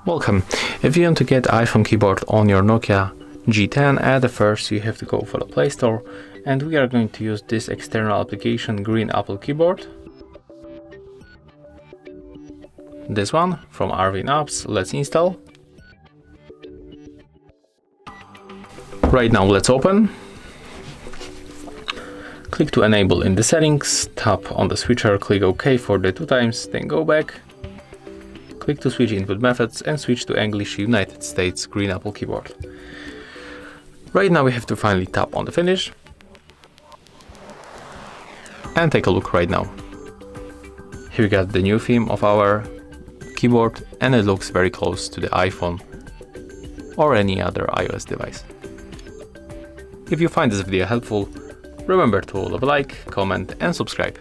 Welcome. If you want to get iPhone keyboard on your Nokia G10, at first you have to go for the Play Store, and we are going to use this external application, Green Apple Keyboard. This one from Arvin Apps. Let's install. Right now let's open. Click to enable in the settings, tap on the switcher, click OK for the 2 times, then go back. Click to switch input methods and switch to English United States Green Apple Keyboard. Right now we have to finally tap on the finish. And take a look right now. Here we got the new theme of our keyboard, and it looks very close to the iPhone or any other iOS device. If you find this video helpful, remember to leave a like, comment and subscribe.